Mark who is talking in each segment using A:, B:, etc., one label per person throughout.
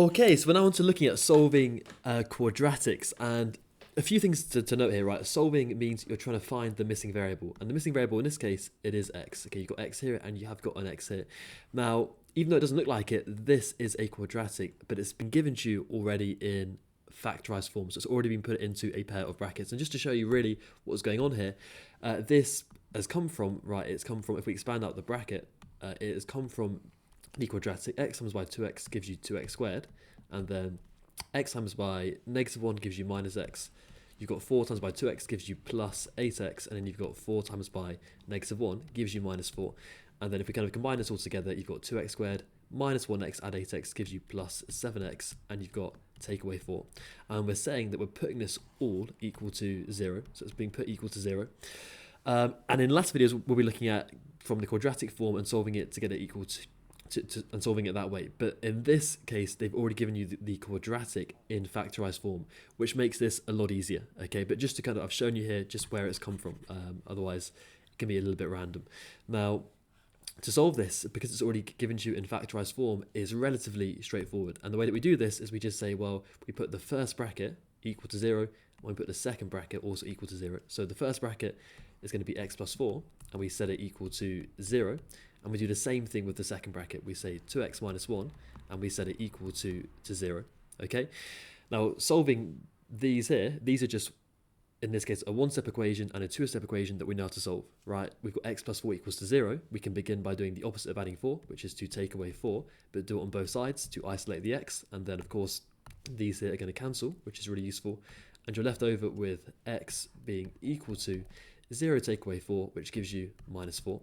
A: Okay, so we're now on to looking at solving quadratics, and a few things to note here, right? Solving means you're trying to find the missing variable, and the missing variable in this case, it is x. Okay, you've got x here, and you have got an x here. Now, even though it doesn't look like it, this is a quadratic, but it's been given to you already in factorized form, so it's already been put into a pair of brackets. And just to show you really what's going on here, this has come from, right, it's come from, if we expand out the bracket, it has come from the quadratic x times by 2x gives you 2x squared, and then x times by -1 gives you minus x. You've got 4 times by 2x gives you plus 8x, and then you've got 4 times by -1 gives you minus 4. And then if we kind of combine this all together, you've got 2x squared minus 1x add 8x gives you plus 7x, and you've got take away 4. And we're saying that we're putting this all equal to 0, so it's being put equal to 0. And in last videos, we'll be looking at from the quadratic form and solving it to get it equal to and solving it that way. But in this case, they've already given you the quadratic in factorized form, which makes this a lot easier. Okay, but just to kind of, I've shown you here just where it's come from. Otherwise, it can be a little bit random. Now, to solve this, because it's already given to you in factorized form, is relatively straightforward. And the way that we do this is we just say, well, we put the first bracket equal to 0, and we put the second bracket also equal to 0. So the first bracket is going to be x plus 4, and we set it equal to 0. And we do the same thing with the second bracket. We say 2x minus 1, and we set it equal to 0. Okay? Now, solving these here, these are just, in this case, a one-step equation and a two-step equation that we know how to solve, right? We've got x plus 4 equals to 0. We can begin by doing the opposite of adding 4, which is to take away 4, but do it on both sides to isolate the x. And then, of course, these here are going to cancel, which is really useful. And you're left over with x being equal to 0 take away 4, which gives you minus 4.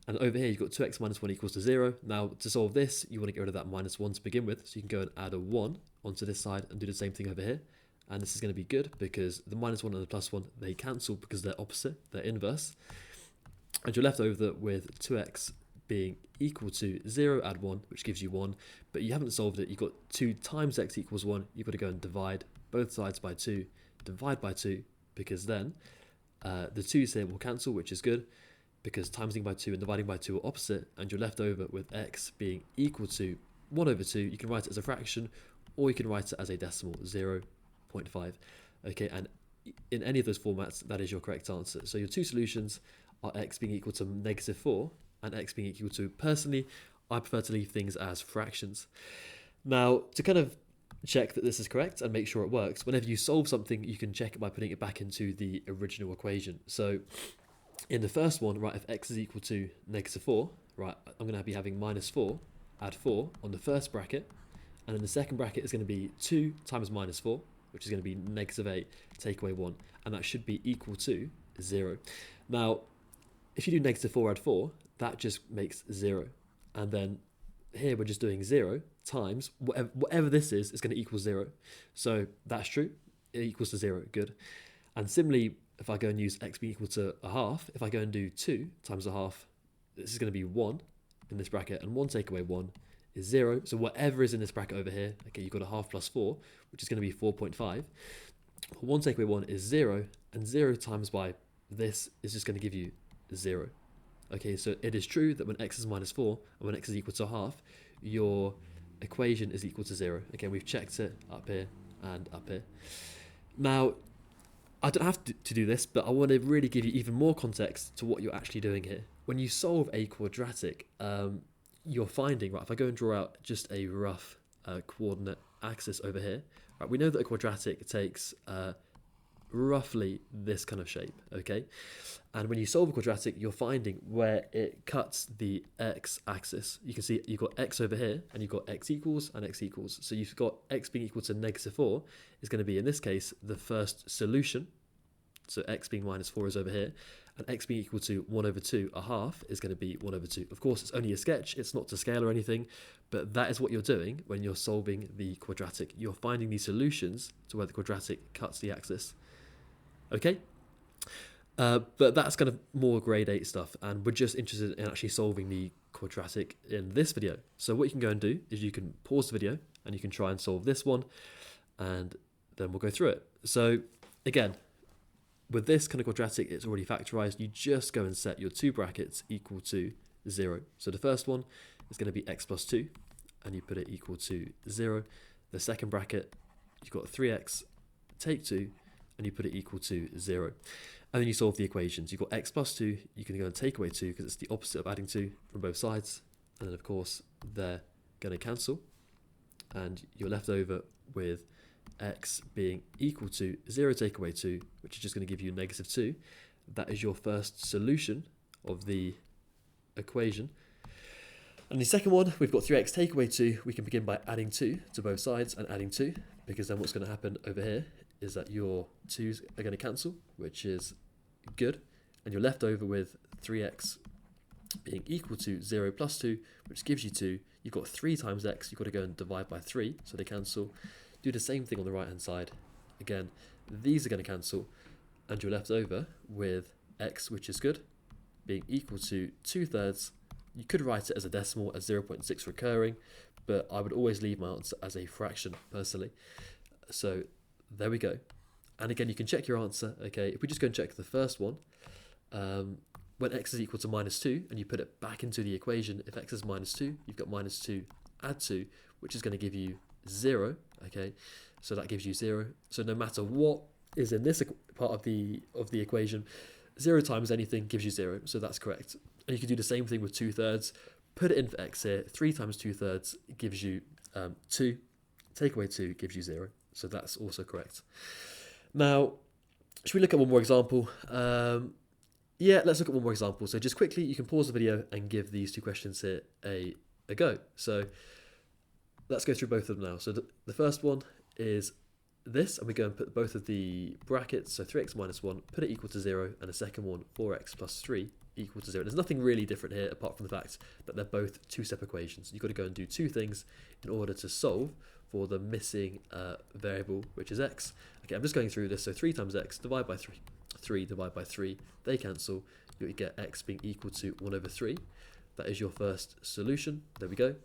A: And over here, you've got 2x minus 1 equals to 0. Now, to solve this, you want to get rid of that minus 1 to begin with. So you can go and add a 1 onto this side and do the same thing over here. And this is going to be good because the minus 1 and the plus 1, they cancel because they're opposite, they're inverse. And you're left over with 2x being equal to 0, add 1, which gives you 1. But you haven't solved it. You've got 2 times x equals 1. You've got to go and divide both sides by 2, divide by 2, because then the 2's here will cancel, which is good, because timesing by 2 and dividing by 2 are opposite, and you're left over with x being equal to 1 over 2. You can write it as a fraction, or you can write it as a decimal, 0.5. Okay, and in any of those formats, that is your correct answer. So your two solutions are x being equal to -4 and x being equal to, personally, I prefer to leave things as fractions. Now, to kind of check that this is correct and make sure it works, whenever you solve something, you can check it by putting it back into the original equation. So in the first one, right, if x is equal to -4, right, I'm going to be having minus 4, add 4 on the first bracket, and then the second bracket is going to be 2 times minus 4, which is going to be -8, take away 1, and that should be equal to 0. Now, if you do -4 add 4, that just makes 0, and then here we're just doing 0 times whatever this is going to equal 0. So that's true, it equals to 0, good. And similarly, if I go and use x being equal to a half, if I go and do 2 times a half, this is going to be 1 in this bracket, and 1 take away 1 is 0. So whatever is in this bracket over here, okay, you've got a half plus 4, which is going to be 4.5. 1 take away 1 is 0, and 0 times by this is just going to give you 0. Okay, so it is true that when x is minus 4 and when x is equal to a half, your equation is equal to 0. Again, we've checked it up here and up here. Now, I don't have to do this, but I want to really give you even more context to what you're actually doing here. When you solve a quadratic, you're finding, right, if I go and draw out just a rough coordinate axis over here, right, we know that a quadratic takes roughly this kind of shape, okay? And when you solve a quadratic, you're finding where it cuts the x-axis. You can see you've got x over here, and you've got x equals and x equals. So you've got x being equal to -4 is going to be, in this case, the first solution. So x being minus 4 is over here, and x being equal to 1 over 2, a half, is going to be 1 over 2. Of course, it's only a sketch, it's not to scale or anything, but that is what you're doing when you're solving the quadratic. You're finding these solutions to where the quadratic cuts the axis. Okay? But that's kind of more grade 8 stuff, and we're just interested in actually solving the quadratic in this video. So what you can go and do is you can pause the video, and you can try and solve this one, and then we'll go through it. So again, with this kind of quadratic, it's already factorized. You just go and set your two brackets equal to 0. So the first one is going to be x plus 2, and you put it equal to 0. the second bracket, you've got 3x, take 2, and you put it equal to 0. And then you solve the equations. You've got x plus 2, you can go and take away 2 because it's the opposite of adding 2 from both sides. And then, of course, they're going to cancel. And you're left over with x being equal to 0 take away 2, which is just going to give you negative 2. That is your first solution of the equation. And the second one, we've got 3x take away 2. We can begin by adding 2 to both sides and adding 2, because then what's going to happen over here is that your 2's are going to cancel, which is good. And you're left over with 3x being equal to 0 plus 2, which gives you 2. You've got 3 times x, you've got to go and divide by 3, so they cancel. Do the same thing on the right hand side. Again, these are going to cancel, and you're left over with x, which is good, being equal to 2/3. You could write it as a decimal, as 0.6 recurring, but I would always leave my answer as a fraction, personally. So there we go. And again, you can check your answer. Okay, if we just go and check the first one, when x is equal to -2, and you put it back into the equation, if x is -2, you've got -2 add 2, which is going to give you 0. Okay, so that gives you 0. So no matter what is in this part of the equation, 0 times anything gives you 0. So that's correct. And you can do the same thing with 2/3. Put it in for x here. 3 times 2/3 gives you 2. Take away 2 gives you 0. So that's also correct. Now, should we look at one more example? Yeah, let's look at one more example. So just quickly, you can pause the video and give these 2 questions here a go. So let's go through both of them now. So the first one is this, and we go and put both of the brackets, so 3x minus 1, put it equal to 0, and the second one, 4x plus 3, equal to 0. There's nothing really different here apart from the fact that they're both 2 separate equations. You've got to go and do 2 things in order to solve for the missing variable, which is x. Okay, I'm just going through this. So 3 times x, divide by 3. 3 divide by 3, they cancel. You get x being equal to 1/3. That is your first solution. There we go.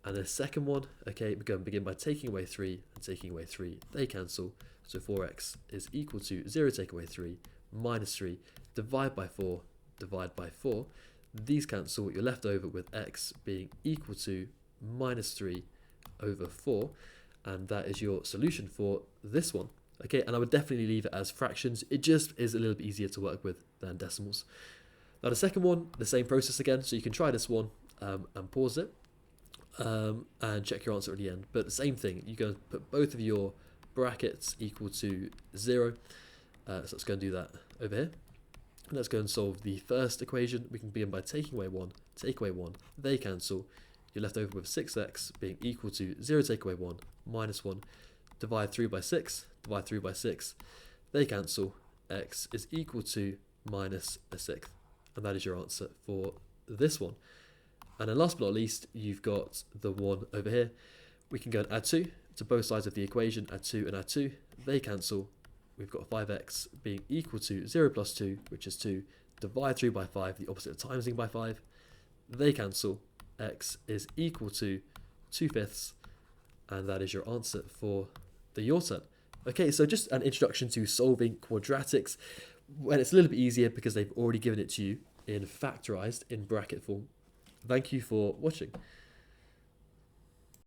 A: And the second one, okay, we go and begin by taking away 3 and taking away 3. They cancel. So 4x is equal to 0 take away 3 minus 3. Divide by 4. Divide by 4. These cancel. You're left over with x being equal to -3/4. And that is your solution for this one. Okay, and I would definitely leave it as fractions. It just is a little bit easier to work with than decimals. Now the second one, the same process again. So you can try this one and pause it. And check your answer at the end. But the same thing, you go and put both of your brackets equal to 0. So let's go and do that over here. And let's go and solve the first equation. We can begin by taking away 1, take away 1, they cancel. You're left over with 6x being equal to 0 take away 1, minus 1. Divide 3 by 6, divide 3 by 6, they cancel. X is equal to -1/6. And that is your answer for this one. And then last but not least, you've got the one over here. We can go and add 2 to both sides of the equation, add 2 and add 2. They cancel. We've got 5x being equal to 0 plus 2, which is 2. Divide 3 by 5, the opposite of timesing by 5. They cancel. X is equal to 2/5. And that is your answer for the your turn. Okay, so just an introduction to solving quadratics. When it's a little bit easier because they've already given it to you in factorised, in bracket form. Thank you for watching.